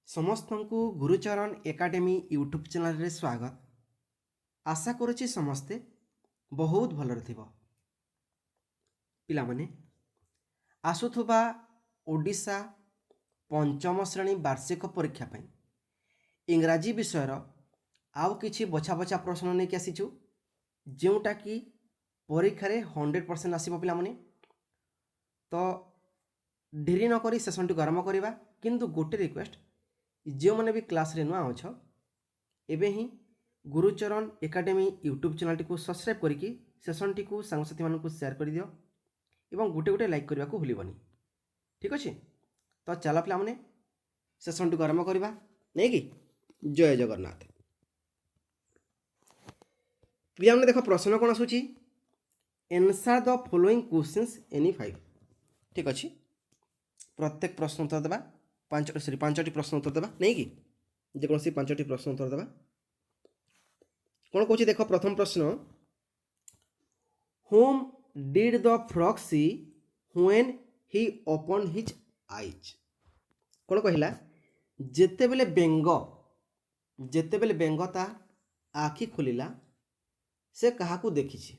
समस्त को Gurucharan academy YouTube channel रे स्वागत। आशा करुच्ची समस्ते बहुत भलरे थिबो। पिलामाने आसुथुबा ओडिशा पंचम श्रेणी वार्षिक परीक्षा पई इंग्राजी विषयर आउ किछि बछा बछा प्रश्न नहीं आसीचु जोटा कि परीक्षा रे 100% आसीबो पिलामाने। तो ढेरी न करी सेशन टी आरंभ करबा, किंतु गोटे रिक्वेस्ट जो मैंने भी क्लास रे नुआ अछ एबे ही गुरुचरण एकाडेमी यूट्यूब चैनल को सब्सक्राइब करके सेशन टी को सांगसाथी मान को शेयर कर दियो एवं गोटे गोटे लाइक करने को भूलबनी। ठीक अच्छे, तो चला पिला माने सेशन टी आरंभ करबा नहीं कि। जय जगन्नाथ। पिला माने देखो प्रश्न कौन आसुची, answer the following questions any 5। ठीक अच्छे, प्रत्येक प्रश्न उत्तर देवा पांचटी प्रश्न उत्तर देवा नहीं कि जेकोसी पांचटी प्रश्न उत्तर देवा। कौन कौन देख प्रथम प्रश्न, home did the frog see when he open his eyes. कौन कहला, जेतेबेले बेंग ता आखि खोलिला से काहाकू देखिछि,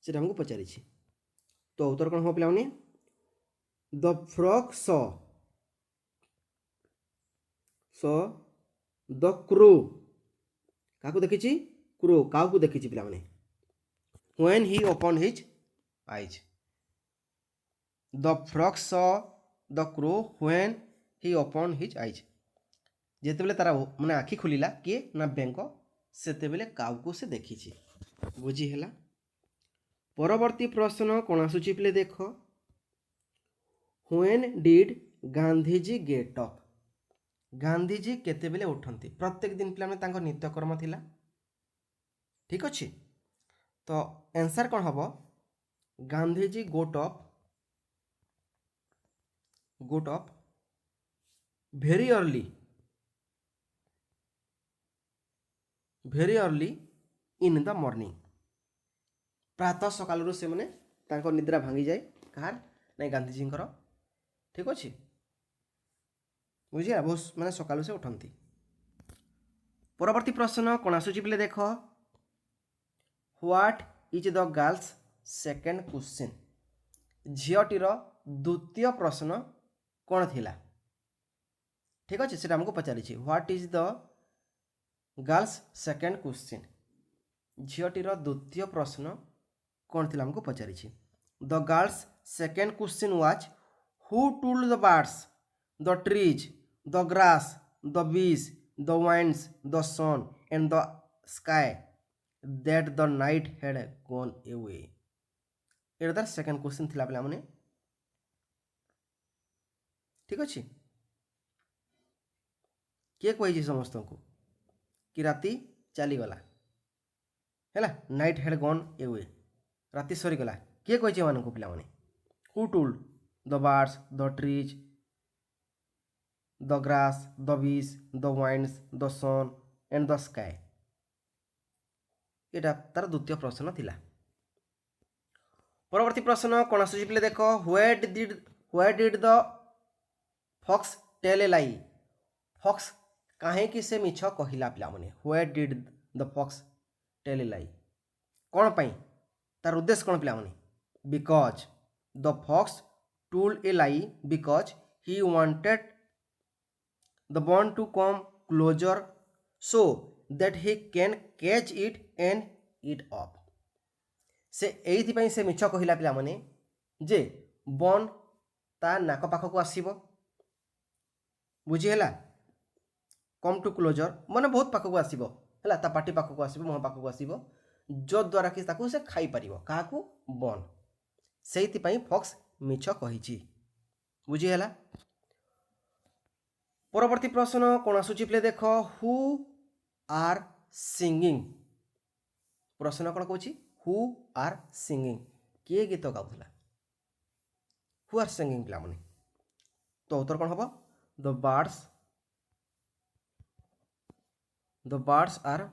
सेटा हमको पचारि। तो उत्तर कौन हो पिलाने, the frog saw the crow. काकू देखिछि, क्रो काकू देखिछि पिला माने। When he open his eyes, the frog saw the crow when he open his eyes. जेतेबेले तारा माने आखि खोलिला किए ना बेंग, सेतेबेले काकू से देखिछि। बुझी हैला। परवर्ती प्रश्न कौन आसुची पिले देख, when did Gandhiji get up. Gandhiji केतेबेले उठंती। प्रत्येक दिन पिला में तांको नित्यकर्म थिला। ठीक अच्छे, तो आंसर कौन हम, गांधीजी गोट up very early in the morning. प्रातः सकाल से मैंने तांको निद्रा भांगी जाए कहार नहीं गांधीजी। ठीक अच्छे, बुझिया बहुत मैंने सकाल से उठंती। परवर्ती प्रश्न कौन आसुची पिले देख, what is the girl's second question. झीटीर द्वितीय प्रश्न कौन थिला। ठीक अच्छे, से हमको पचारि what is the girl's second question. झीटीर द्वितीय प्रश्न कौन थिला हमको पचारि। The girl's second question was who told the birds, the trees, the grass, the bees, the winds, the sun and the sky that the night had gone away। एटा तार second question थिला पिला माने। ठीक अच्छे, किए कही समस्त को कि राति चलीगला है, नाइट हेड गन एवे, राति सरीगला। किए कही मान को पिला माने, who told the birds, the trees, the grass, the bees, the winds, the sun and the sky. एटा तार द्वितीय प्रश्न थिला। परवर्ती प्रश्न कौन आसुची पिले देख, where did the fox tell a lie. Fox काहेकि से मिछ कहिला पिला माने। Where did the fox tell a lie, कौन पाई तार उद्देश्य कौन पिला माने। Because the fox told a lie because he wanted the bond to come closer so that he can catch it and eat up। से एइथि से मिछ कहिला पिला माने जे बन ता नाक पाखक आसीबो। बुझी हैला, कम टू क्लोजर माने बहुत पाखक आसीबो हैला, ता पाटी पाखक आसीबो, मुह पाखक आसीबो, जो द्वारा कि ताकू से खाई परिबो काहाकू, बन। सेइथि फॉक्स मिछ कहिछि। बुझी हैला। परवर्ती प्रश्न कौन आसुची प्ले देख, हु आर सिंगिंग। प्रश्न कौन कहूँ, हु आर सिंगिंग, किए गीत गाउला, हु आर सिंगिंग पिला माने। तो उत्तर कौन हम, द बर्ड्स आर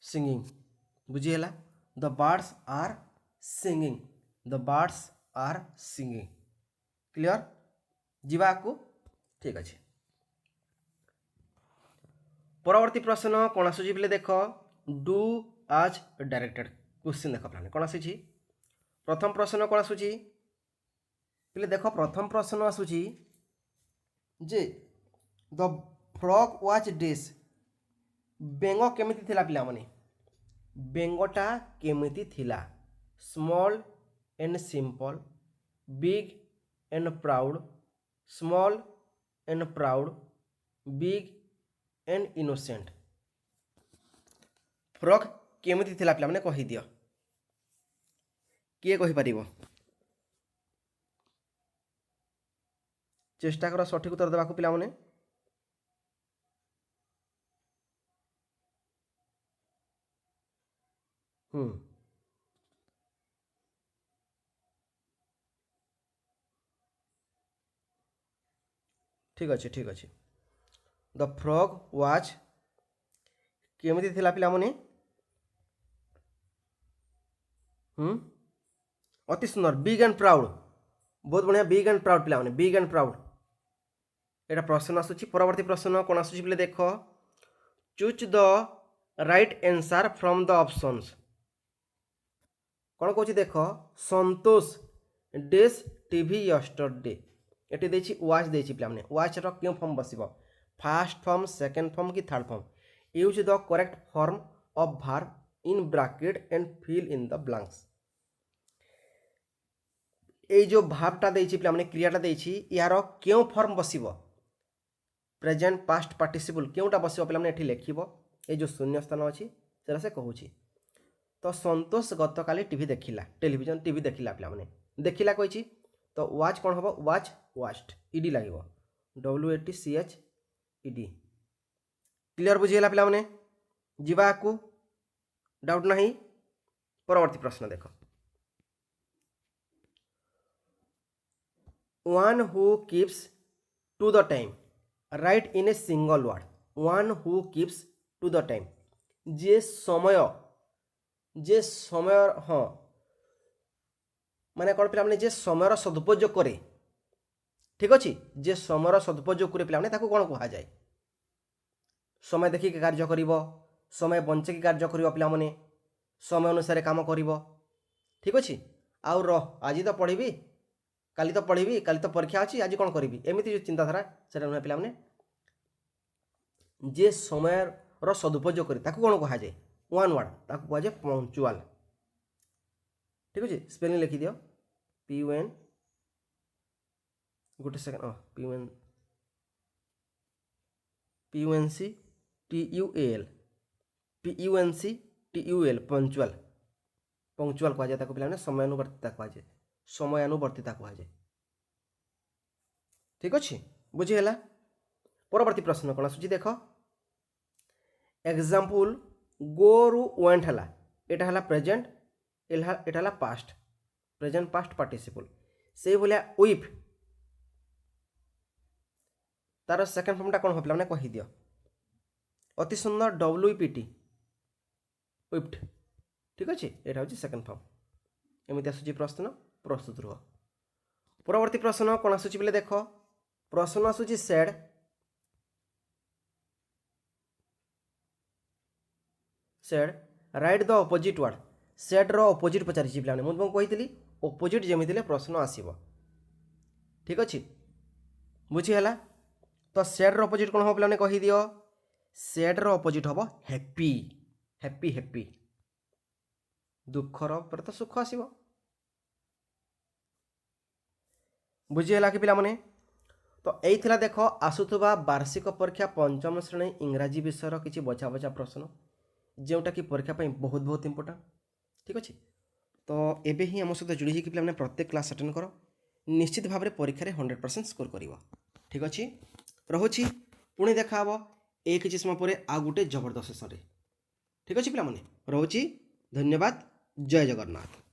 सिंगिंग। बुझीगला, the birds are singing, the birds are singing. Clear, जीवा को ठीक अच्छे। परवर्ती प्रश्न कौन आसूची बोले देख डू आज डायरेक्टेड क्वेश्चन देख पे कौन आसूची प्रथम प्रश्न कौन आसूची बोले देख प्रथम प्रश्न आसूची जे द फ्रॉग वाज डिश बेंग केमिति थिला पिला माने बेंगटा केमिति थिला small and simple big and proud small and proud big and innocent frog केमिति थिला पिला माने कहि दियो किए कहि परिबो चेष्टा कर सठिक उत्तर देवाक पिला माने ठीक अच्छे ठीक अच्छे द फ्रॉग वाज केमिति थिला पिला माने अति सुंदर बिग एंड प्राउड बहुत बढ़िया बिग एंड प्राउड पिला माने बिग एंड प्राउड एटा प्रश्न आसूची परवर्ती प्रश्न कौन आसूची बोले देख choose the right answer from the options कौन कहूँ देख संतोष डेज टीवी यस्टरडे ये देछि वाच देछि पिला माने वाच रो क्यों फॉर्म बसिबो फर्स्ट फॉर्म सेकंड फॉर्म कि third form use the correct form of verb in bracket and fill in the blanks ये जो भावटा देछि पिला माने क्रियाटा देछि यार क्यों फॉर्म बसिबो प्रेजेंट पास्ट पार्टिसिपल क्योंटा बसिबो पिला माने एठी लेखिबो ए जो शून्य स्थान अछि सेरा से कहूछि तो संतोष गतकाली टीवी देखिला टेलीविजन टीवी देखिला पिला माने देखिला कहिछि तो वाच कौन हम वाच वास्ट इडी लगे WATCH इडी क्लियर बुझीगला पिला माने जीवा को डाउट नहीं परवर्ती प्रश्न देख one who keeps to the time right in a single word one who keeps to the time जे समय हाँ माने कौन पे जे समय सदुपयोग करे ठीक अच्छे जे समय सदुपयोग करे पे कौन कह जाए समय देखिक कार्य कर समय बंचेक कार्य कर पे समय अनुसार काम कर ठीक अच्छे आउ आज तो पढ़ी काली तो पढ़ी काली तो परीक्षा अच्छी आज कौन करी एमती जो चिंताधारा से पे जे समय सदुपयोग करे कौन कह जाए वन वर्ड ताकू कह जाए पंक्चुअल ठीक अच्छे स्पेलिंग लिखि दियो PUN गोटे second PUNC TUL punctual punctual कह जाए पे समयानुवर्तिता कह जाए समयानुवर्तिता कह जाए ठीक अच्छे बुझीगला परवर्ती प्रश्न कौन आसूची देख एग्जाम्पल गो रु वेंट है यहाँ है प्रेजेंट एटा है पास्ट प्रेजेंट पास्ट पार्टिसिपल से भाया विफ तार सेकेंड फॉर्मटा कौन हो पे कही दियो अति सुंदर WPT विफ्ट ठीक अच्छे यहाँ हूँ सेकेंड फॉर्म एमती आसूची प्रश्न प्रस्तुत रुह परवर्ती प्रश्न कौन आसूची बोले देख प्रश्न आसूची said write the opposite word said रो अपोजिट पचारि पे मुझे कही अपोजिट जमी प्रश्न आसब ठीक अच्छे बुझीगला तो सेड रो अपोजिट कौन हम पे कही दियो सेड रो अपोजिट हम हैप्पी हैप्पी हैप्पी दुखर पर तो सुख आसब बुझीगला कि पे तो यही देख आसुवा वार्षिक परीक्षा पंचम श्रेणी इंग्राजी विषय किसी बचा बचा प्रश्न जोटा कि परीक्षा बहुत बहुत इंपोर्टेंट ठीक अच्छे तो एबे ही आम सहित जोड़ी होकर पे प्रत्येक क्लास अटेंड कर निश्चित भाव में परीक्षा 100% स्कोर कर ठीक अच्छे रोची पुणी देखा एक किसी समय पर आ गोटे जबरदस्त सेसन ठीक अच्छे पे रोची धन्यवाद जय जगन्नाथ।